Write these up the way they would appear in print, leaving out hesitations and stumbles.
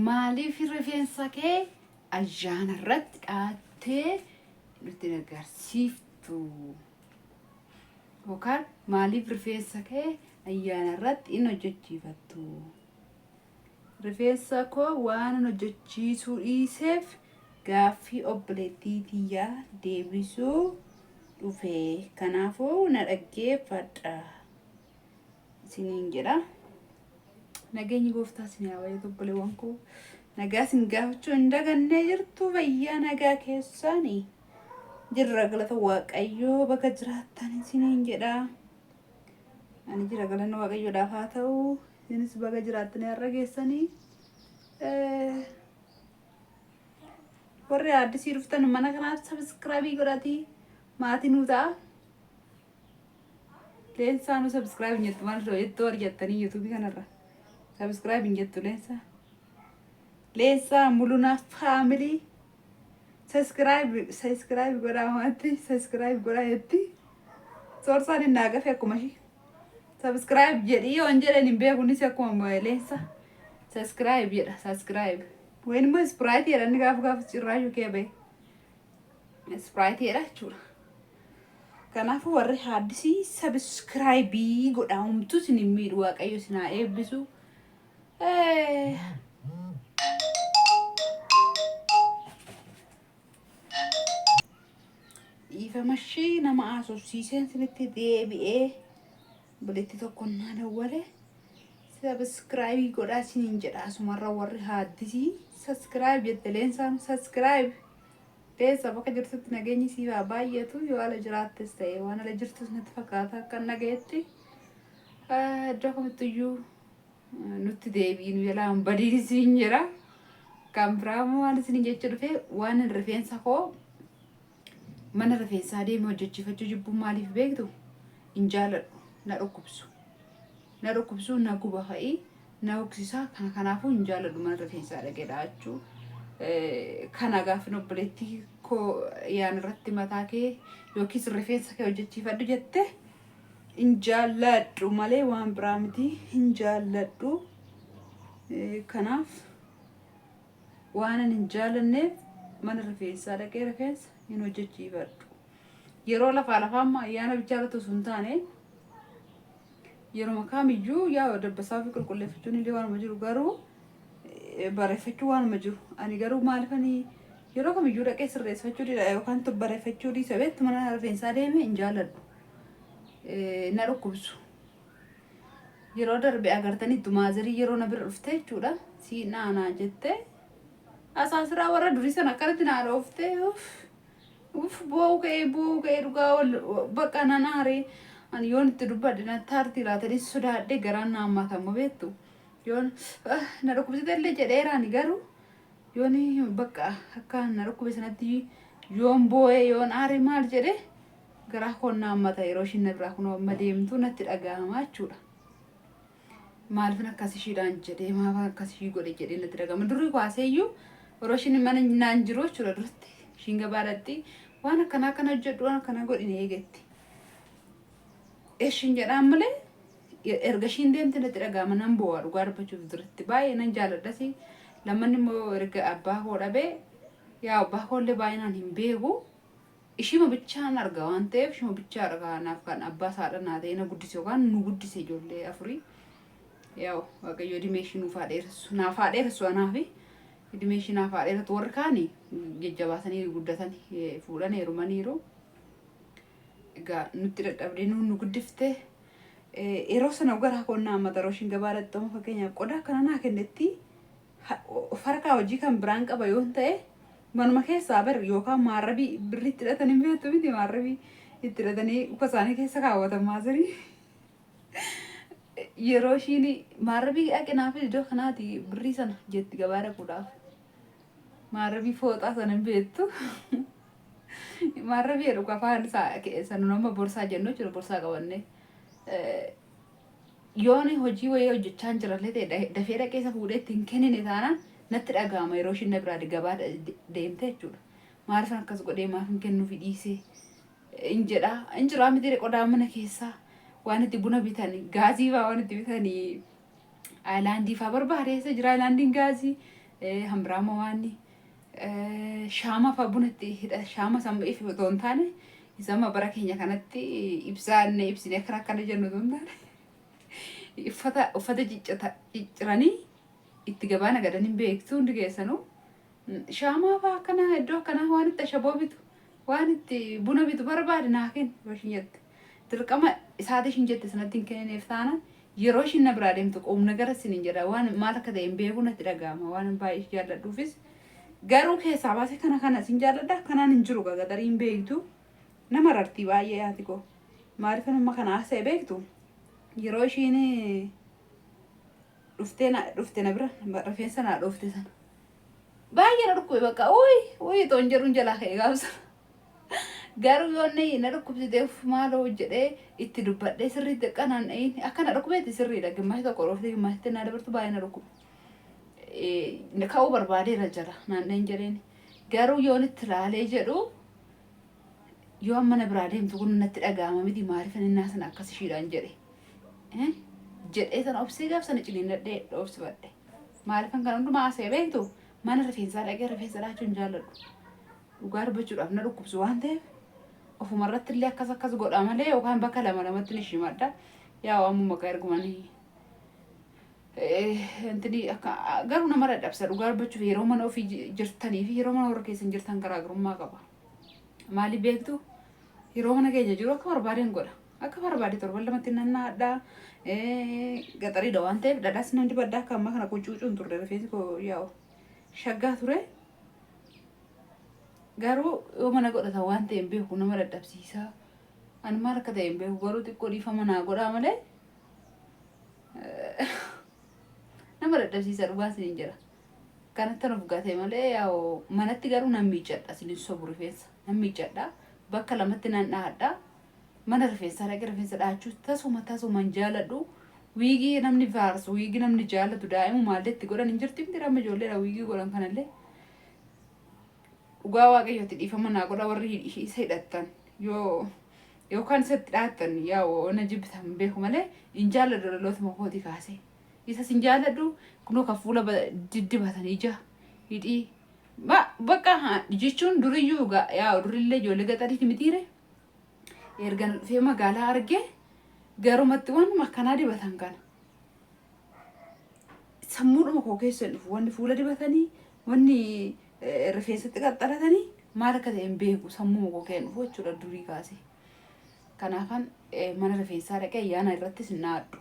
maaliif rifeensa kee ayyaana irratti dhaattee nutti agarsiiftu? Yookaan maaliif rifeensa kee ayyaana irratti hin hojjechiifattu? Rifeensa koo waan hojjechiisuu dhiiseef gaaffii obboleettii tiyyaa deebisuu dhufee. Kanaafuu na dhaggeeffadha isiniin jedha. Nageenyi gooftaa isin haa baay'atu obboleewwan koo. Nagaa isin gaafachuu hin dagannee jirtu fayyaa nagaa keessaanii. Jirra galata Waaqayyoo bakka jiraattan isiniin jedha. Ani jira galanna Waaqayyoodhaaf haa ta'u. Isinis bakka jiraattan har'a geessanii. Warri addisii dhuftan mana kanaatti sabiskiraabii godhatii maatii nuu ta'a. Leensaa nu sabiskiraabii hin jettu maal jettoo argattanii yuutuubii kanarra. Sabiskiraabii hin jettu leensaa. Leensaa mul'unaaf faamilii. Subscribe godhaa wanti subscribe godhaa jetti. Soorsaan hin naagafe akkuma ishee. Subscribe jedhii yoon jedhan hin beekunis akkuma leensa. Subscribe jedha subscribe. Wayin immoo Sprite jedhani gaafa cirraayuu kee bahe. Sprite jedha jechuudha. Kanaafuu warri addisii subscribe godhaa humtu isin hin miidhu Waaqayyo isin haa eebbisu. Ifamashii nama asoosiiseen sinitti deebi'ee buletti tokkonnaa dawwale subscribe godhaa isiniin jedha. Asumarra warri addisii subscribe jette leensaan subscribe. Leensa bakka jirtutti nageenyi siif haa baay'atu. Yoo ala jiraattes ta'e waan ala jirtus natti fakkaata akka nagayetti. Iddoo kamittiyyuu nutti deebiin yalaan badiin isiin jedha. Kan biraamoo waan isiniin jechuu dhufe waan rifeensa koo mana rifeensaa deemee hojjechiifachuu jibbuun maaliif beektu? Hin jaaladhu. Na dhukkubsu na guba fa'i na hoksisaa kanaafuu hin jaaladhu mana rifeensaa dhaqee dhaachuu. Kana gaafin obboleettii koo yaan irratti mataa kee yookiis rifeensa kee hojjechiifadhu jette hin jaaladhu malee waan biraa miti. Hin jaaladhu. Kanaaf waan hin jaalanneef mana rifeensaa dhaqee rifeensa hin hojjechiifadhu. Yeroo lafaa ayyaana bichaaratu sun taane yeroo kamiyyuu yaa dabbasaa fi qulqulleeffachuun illee waanuma jiru garuu bareeffachuu waanuma jiru. Ani garuu maalifanii yeroo kamiyyuu dhaqee sirreessachuu dida yookaan bareeffachuu dhiisa beektu mana rifeensaa deeme hin jaaladhu. Na dhukkubsu. Yeroo darbe agartanitti maazirii yeroo na bira dhufte jechuudha. Si naanaa jette asaasiraa warra durii sana akkanatti naa dhooftee boo ka'ee dhugaa bakka nanaaree. Ani yoon itti dubbadhe natti aartii laatanii sodaadhee garaan na hammatamu beektu. Yoon na dhukkubsite illee jedheeraani garuu yoon bakka akka na dhukkube sanatti yoon boo'ee yoon aaree maal jedhe garaa koon na hammata yeroo ishiin na biraa kun amma deemtu natti dhaga'ama jechuudha. Maaliif akkas ishiidhaan jedhee maaf akkas ishii godhe jedhee natti dhaga'ama. Durii kaaseeyyuu yeroo ishiin mana naan jiru jechuudha duratti ishiin gabaadhatti waan akkana hojjedhu waan akkana godhine eegetti. Ishiin jedhaan malee erga ishiin deemte natti dhaga'ama nan boo'a dhugaa dubbachuuf duratti baay'ee nan jaaladhasi. Lammanni immoo erga abbaa koo dhabee yaa abbaa koollee baay'inaan hin beeku. Ishima bichaan arga waan ta'eef ishima bichaa arga naaf kan abbaa saadha naa ta'e na guddise yookaan nu guddise ijoollee afurii. Yaa Waaqayyo dimeeshii nuuf haa dheeressu naaf haa dheeressu anaafi dimeeshii naaf haa dheeratu warri kaanii jajjabaatanii guddatan fuudhan heerumaniiru. Egaa nutti dadhabdee nu guddifte yeroo sana garaa koonnaa hammata yeroo ishiin gabaadhaatti amma fakkeenyaaf qodaa kana naa kennetti farqaa hojii kan biraan qaba yoo ta'e manuma keessaa bar yookaan maarrabii birriitti hidhatanii beektu miti maarrabii itti hidhatanii uffata isaanii keessa kaawwatan maazirii. Yeroo ishiin maarrabii dhaqinaaf iddoo kanaati birrii sana jetti gabaa dhaquudhaaf. Maarrabii fooxaa sana hin beektu. Maarrabii jedhu afaan isaa keessa nu nama borsaa jennu jechuudha borsaa qabannee. Yoon hojii wayii hojjechaa hin jirallee ta'e dafee dhaqee isa fuudhee ittiin kennine taanaan natti dhaga'ama yeroo ishiin na biraa gabaa deemte jechuudha. Maaliif akkas godhee maaf hin kennuufi dhiisee hin jedhaa. Hin jiraa miti qodaa mana keessaa waan itti buna bitanii gaazii fa'aa waan itti bitanii aayilaandii fa'aa barbaadeessa jira aayilaandiin gaazii hambraama waanni shaama fa bunatti hidha shaama samma ifi otoo hin taane isama bara keenya kanatti ibsaanne ibsine akkana jennu otoo hin taane uffata cicciranii itti gabaana gadanii beektuu hundi keessanuu shaamaa fa akkana iddoo akkanaa waan itti ashaboo bitu waan itti buna bitu barbaade naa kenni yoo ishin jette dirqama isaati ishin jette sanatti hin kenneef taanaan yeroo ishin na biraa deemtu qoomna gara sinin jedha waan maal akka ta'e hin beeku natti dhaga'ama waan baay'ee jaalladhuufis garuu keessaa baase kana sin jaalladha kanaan hin jiru gagarii hin beektu nama rartii baay'ee yaati koo maaliif nama kana haasa'e beektu yeroo ishiin dhufte na bira rifeensa naa dhoofte sana baay'ee na dhukkube bakka uyi toon jedhuun jalaa ka'e gaafsa garuu yoonni na dhukkubsiteef maaloo jedhee itti dubbadhee sirriitti akkanaan akkana dhukkubeetti sirriidha gimmaashii tokko dhoofte gimmaashitti naa dabartu baay'ee na dhukkube ka'uu barbaadeera jala naanneen jedheen garuu yoon itti laalee jedhu yoo amma na biraa deemtu kun natti dhaga'ama miti maaliif innaa sana akkas ishiidhaan jedhee sana obsee gaaf sana ciniinnadhee dhoofsifadhe maaliifan kana hundumaa haasa'e beektu mana rifeensaa dhaqee rifeensa dhaachuun jaalladhu dhugaa dubbachuudhaaf na dhukkubsu waan ta'eef ofumarratti illee akkas godha malee yookaan bakka lamatti ni shimadha yaa waamuu maqaa ergumanii intini garuu nama dadhabsa dhugaa dubbachuuf yeroo mana ofii jirtanii fi yeroo mana warra keessan jirtan garaagarummaa qaba maaliif beektu yeroo mana keenya jiru akka barbaadeen godha akka barbaade torban lamatti nannaadha gaxariidha waan ta'eef dhadhaas nan dibaddaa akka amma kana qucuucuun turre rifeensi koo yaa'u shaggaa ture garuu yoo mana godhatan waan ta'e hin beeku nama dadhabsiisaa ani maal akka ta'e hin beeku garuu xiqqoo dhiifama naa godhaa malee nama dadhabsiisa dhugaa sinin jira kanatti nuuf gatee malee yaa'u manatti garuu nan miiccadha sinin sobu rifeensa nan miiccadha bakka lamatti nan dhaadha mana rifeensaa dhaqee rifeensa dhaachuu tasumaan jaaladhu wiigii namni faarsu wiigii namni jaalatu daa'imu maallee itti godhan hin jirti miti ramma ijoolleedha wiigii godhan kanallee dhugaa waaqayyooti dhiifama naa godha warri isa hidhattan yookaan isatti dhaattan yaa'u na jibbitan beeku malee hin jaalladhu dhaloota makootii kaasee isas hin jaalladhu kunoo kan fuula diddibatanii ija hidhii bakka jechuun duriyyuu yaa'u durillee ijoollee gaxariiti mitiire erga dhufee magaalaa argee garumatti waan akkanaa dibatan kana sammuudhuma koo keessa dhufu wanni fuula dibatanii wanni rifeensatti qaxxaratanii maal akka ta'e hin beeku sammuu koo keessa dhufu jechuudha durii kaasee kanaafan mana rifeensaa dhaqee ayyaana irrattis naaddu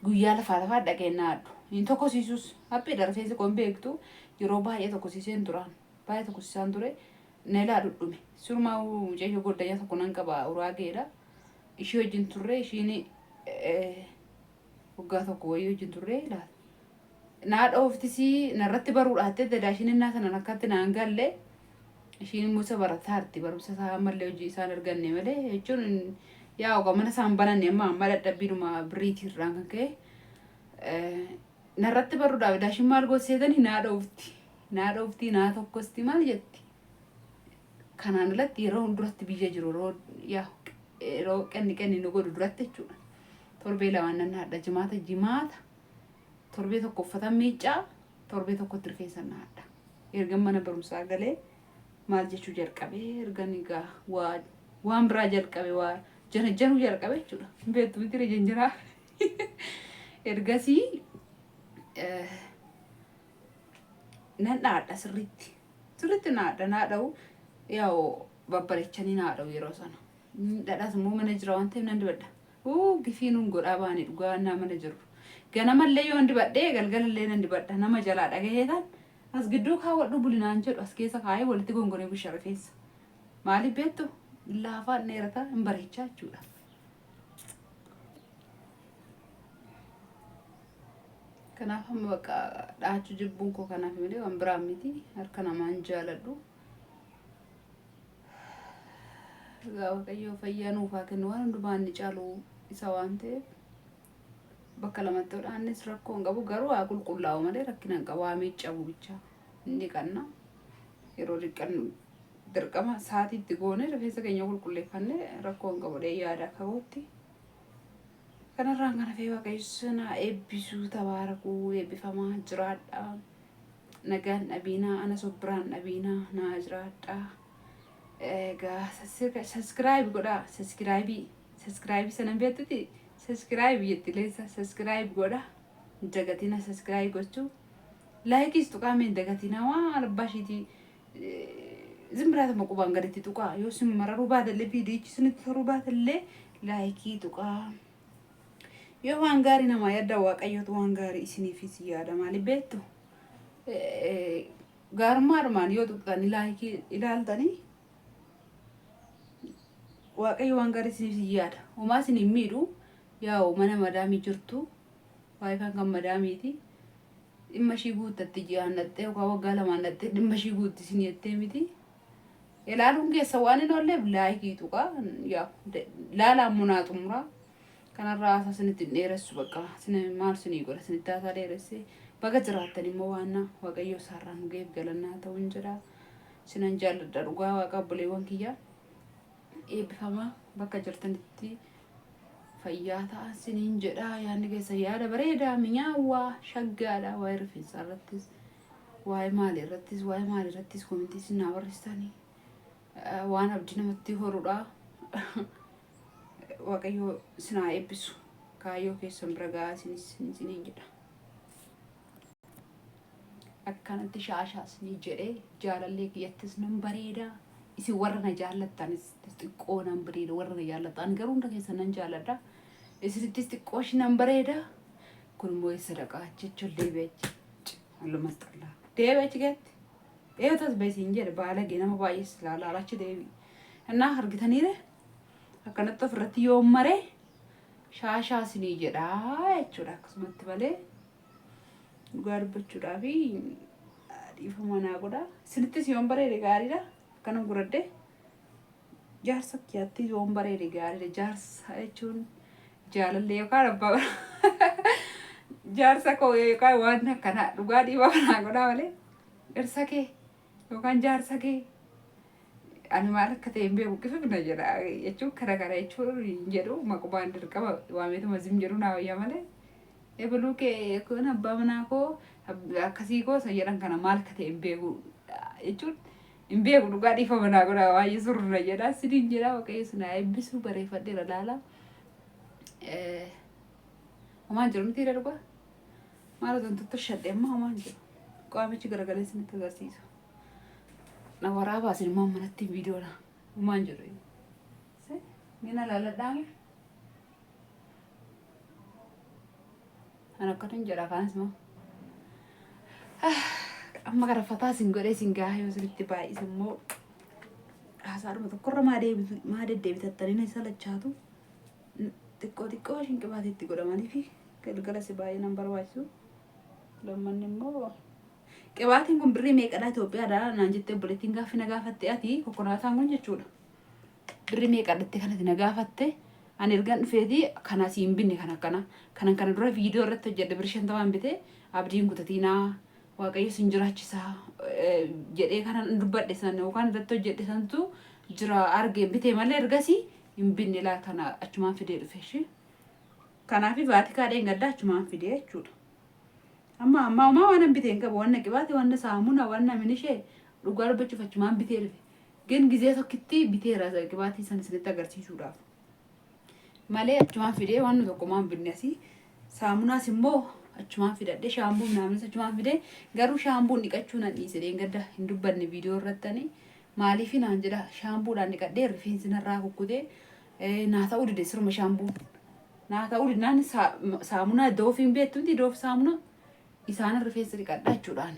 guyyaa lafaa dhaqee naaddu hin tokkosiisus haphiidha rifeensi koo hin beektu yeroo baay'ee tokkosiiseen turaan baay'ee tokkosiisaan ture neelaa dhudhume surumaa mucayyoo goddayaa tokko nan qaba uraageedha ishee wajjin turre ishiin waggaa tokko wayii wajjin turre laata naadha oftisi narratti baruudhaatte dadaashin innaa sanan akkatti naan galle ishiin immoo isa barataarti barumsa isaa mallee hojii isaan arganne malee jechuun yaa ogaa mana isaan bananne amma dadhabbiinuma biriitiirraan kan ka'e narratti baruudhaaf daashin maal goseetanii naadha ofti naa tokkosti maal jetti kanaan alatti yeroo duratti biyya jiru yeroo qenni nu godhu duratti jechuudha torbee lamaan nan naadha jimaata torbee tokko uffata miiccaa torbee tokkotti rifeensa naadha erga mana barumsaa galee maal jechuu jalqabee erga nigaa waan biraa jalqabe waa janajjanuu jalqabe jechuudha beektu miti janjiraa ergasii nan naadha sirriitti naadha'u yaa'u babbareechanii naadha'u yeroo sana dhadhaas immoo mana jira waan ta'eef nan dibadha gifiinuun godhaa baanii dhugaa naa mana jiru ganamallee yoo dibadhee galgalallee nan dibadha nama jalaa dhagaheetan as gidduu kaawwadhu bulinaan jedhu as keessa kaayee walitti gongonee bisha rifeensa maaliif beektu laafaan dheerataa hin bareechaa jechuudha. Kanaaf amma bakka dhaachuu jibbuun koo kanaaf malee waan biraa miti harka namaan jaaladhu. Waaqayyoo fayyaa nuuf haa kennu waan hundumaan ni caalu isa waan ta'eef bakka lamatti hodhaannis rakkoo hin qabu garuu haa qulqullaa'u malee rakkina hin qabu haa miiccamu bichaa inni qanna yeroo dhiqqannu dirqama sa'aatiitti goone rifeensa keenya qulqulleeffannee rakkoo hin qabu yaada akka gootti kanarraan kana fee waaqayyo sana eebbisuu tabaaraku eebbifamaa jiraadha. Nagaan dhabiinaa ana sobbiraan dhabiinaa naa jiraadha. Egaa subscribe godhaa subscribe sana beektuti subscribe jettileessa subscribe godhaa dagatina subscribe gochuu laayikis tuqaameen dagatina waan albashiiti ዝምብራተ መቁባን ገደቲ ጡቃ ዮስም መረሩ ባደለ ቪዲዮች ስንት ተሩ ባደለ ላይኪ ጡቃ የዋን ጋሪ ነማ ያዳው ዋቀዮት ዋን ጋሪ ሲኒፊስ ያዳ ማሊ ቤቱ ጋርማር ማን ይወጡታኒ ላይኪ ይላልታኒ ዋቀዮ ዋን ጋሪ ሲኒፊስ ያዳ ወማስኒ ሚዱ ያው መነ መዳሚ ጅርቱ ዋይፋን ከመዳሚቲ ኢማሺ ጉተት ጂያነቴ ወጋለ ማነቴ ድመሺ ጉት ሲኒየቴ ሚቲ የላሉን ከሰዋን ነው ለብላይኪ ጡቃ ያ ላላ ሙናጡምራ ከነራ አሳስንት ነረሱ በቃ ስነ ማርስኒ ይጎረ ስንታታ ደረሰ በገጅራተን መዋና ወቀዮ ሰራን ገብ ገለና ተወንጀራ ስነንጃል ደርጓ ወቀብሌ ወንኪያ ኤብፈማ በቃ ጀርተንቲ ፈያታ ስንንጀዳ ያን ገሰ ያደ በሬዳ ሚያዋ ሸጋዳ ወይርፊ ሰረትስ ዋይ ማል ረትስ ኮሚቴ ሲናወርስተኒ ዋና ብድነ መት ሆሩዳ ወቀዮ ስና ኤብሱ ካዮ ከሰም ብረጋ ሲንጅዳ አካንት ሻሻ ሲንጀዴ ጃለሌ የትስ ነምበሬዳ ኢሲ ወረነ ጃለታንስ ጥቆ ነምበሬዳ ወረነ ጃለታን ገሩ እንደ ከሰነን ጃለዳ ኢሲ ጥቆሽ ነምበሬዳ ኩልሞ ይሰደቃች ቸልዴቤች አለመስጠላ ዴቤች ገት ኤታስ በሲንጀር ባለጌ ነው ባይስ ላላላች ዴቢ እና አርግተኒረ አከነጠ ፍረት yommare shaashaa sinii jedha jechuudha akkasumatti malee garbachuudhaaf dhiifama naa godha sinittis yommare gaariidha akkanum guradde jaarsa kiyatti yommare gaariidha jaarsa jechuun jaalallee yookaan abbaa jaarsa koo yookaan waan akkana dhugaa dhiifama naa godha malee dhirsa kee yookaan jaarsa kee ani maal akka ta'e hin beeku qififna jedha jechuun karaa jechuun jedhu maqubaan dirqama waameetu mazim jedhu naa wayya malee ebaluu kee kun abbaa manaa koo akkasii koo jedhan kana maal akka ta'e hin beeku jechuun hin beeku dhugaa dhiifama naa godha waayee surra jedha sidiin jedha waaqayyo sinaa eebbisuu bareeffadheera laala homaan jiru miti dhugaa maal otoo tuttushadhe amma homaan jiru qaamichi garagalee sinitti agarsiisu. Na waraaba asin mammanatti viidiyoodha homaan jiru mina laladhaame an akkatan jedha kaanis moo amma garaffataa sin godhee sin gaahee sinitti baay'is immoo haasaadhuma tokkorra maa deddeebitattanii na isa lachaatu xiqqoo shinqibaateetti godhamanii fi galgala si baay'ee nan barbaachisu lammanni immoo qibaatiin kun birrii meeqadha Itoophiyaadha naan jettee obboleettiin gaaffii na gaafatte ati kokkonaataan kun jechuudha birrii meeqadhatte kanatti na gaafatte ani ergan dhufeeti kana siin binne kana dura viidiyoo irratti hojjedhe birrii 50 bite abdiin kutatiinaa waaqayyo sin jiraachisaa jedhee kana dubbadhe san yookaan irratti hojjedhe santu jira argee bitee malee ergasii hin binne laa kana achumaan fidee dhufeeshi kanaafi vaatikaadheen gaddaa achumaan fidee jechuudha. amma waan biteen qabu waan qibaate waan saamuna waan minishee dhugaa dubbachuuf achumaan bitee dhufe ግን ጊዜ tokkitti biteera qibaate san isinitti agarsiisuudhaaf malee achumaan fidee waan tokkomaan binne asii saamunaas immoo achumaan fidadhe shaambuu naamnis achumaan fidee garuu shaambuu dhiqachuu nan dhiise gadda hin dubbanne viidiyoo irrattanii maaliif naan jedha shaambuudhaan dhiqadhee rifeensi narraa kukkutee naa ta'uu dide sirma shaambuu naa ta'uu didnaan saamunaa doofiin beektuuti doof saamunaa isaan rifeensa dhiqadhaa jechuudhaan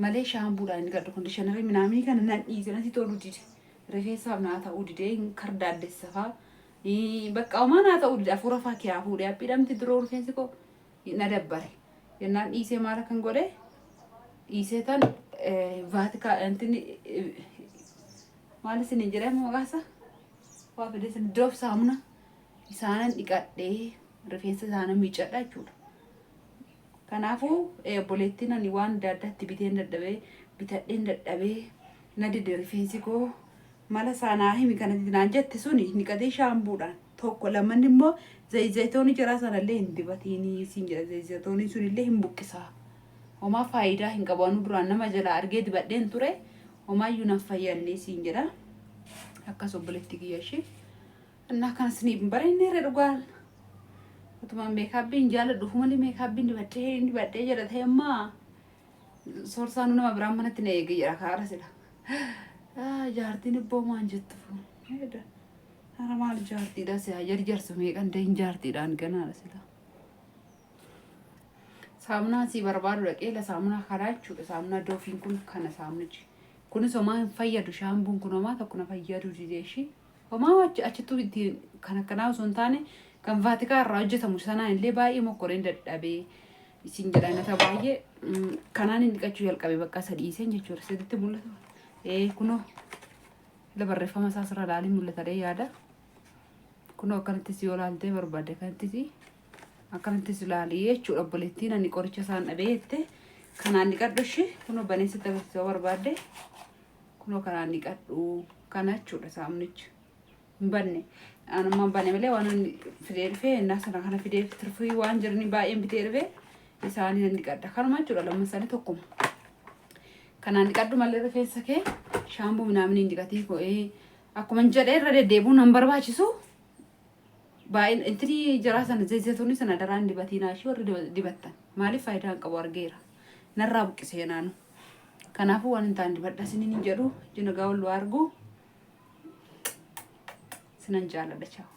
malee shaambuudhaan dhiqadhu kondishiinarii minaamii kana nan dhiise natti tolu dide rifeensaaf naa ta'uu dide kardaaddeessafaa bakka homaa naa ta'uu dide afuura faa kiyaa fuudhee aphiidhamti duroo rifeensi koo na dabbare yennaan dhiisee maal akkan godhe dhiisee tan vaatikaa intini maal isin jedhama maqaasa waa fidee sin doof saamuna isaanan dhiqadhee rifeensa isaanii miicadha jechuudha. Kanaafuu obboleettiin ani waan adda addaatti bitadheen dadhabee na dide rifeensi koo mala saanaa himi kanatti naan jette suni niqatee shaambuudhaan tokko lamaan immoo zayitoonni jira sanallee hin dibatini siin jira zayitoonni sunillee hin buqqisaa homaa faayidaa hin qabaanu duraan nama jala argee dibadheen ture homaayyuu nan fayyannee siin jira akkas obboleetti kiyyashi እና ካንስኒ በረኔ ረድጓል ወጥማ ሜካፕ እንጃለ ዱሁመሊ ሜካፕ እንዲበደ ጀረተማ ሶርሳኑ ነው አብራማነት ነው የገየራ ካራስላ ጃርቲን ቦማን ጀትፉ ሄደ አራማል ጃርቲ ዳስ ያጀርጀርስ ሜቀን ደን ጃርቲ ዳን ገና አለስላ ሳሙና ሲበርባሩ ለቄ ለሳሙና ካራቹ ሳሙና ዶፊን ኩን ከነ ሳሙንጂ ኩን ሶማን ፈየዱ ሻምቡን ኩኖማ ተኩነ ፈየዱ ዲዴሺ وما أشتو دي كنا وسنتاني كان فاتيكا راجة مسنا اللي باقي مقرن دبي سينجرنا تباية كناني نكشوا يلقى بقى سديسين جشور سديت مولة كنو لبرفا مسافر لالي مولة تري يادا كنو كانت تسيولا أنت بربادة كانت تسي كانت تسيلالي شو ربلتين أني كوريشة سان أبيته كناني كدوشي كنو بني ستة بربادة كنو كناني كدو كانت شو رسامنيش بني أنا ما بني ملي وأنا فيدير في الناس أنا خنا فيدير ترفي وان جرني باين بتير في لساني عندي كده خنا ما تقول لما سالي تقوم كان عندي كده مالي في سكة شامبو من عاملين عندي كتير كو أكو من جرى رد ديبو نمبر باشيسو باين أنتري جراسنا زي زيتوني سنة دران دي باتينا شو رد دي باتن مالي فايدة كبار غيره نراب كسينانو كان أفو أنا تاني بدرسيني نجرو جنو قاول وارجو سننجال بچاو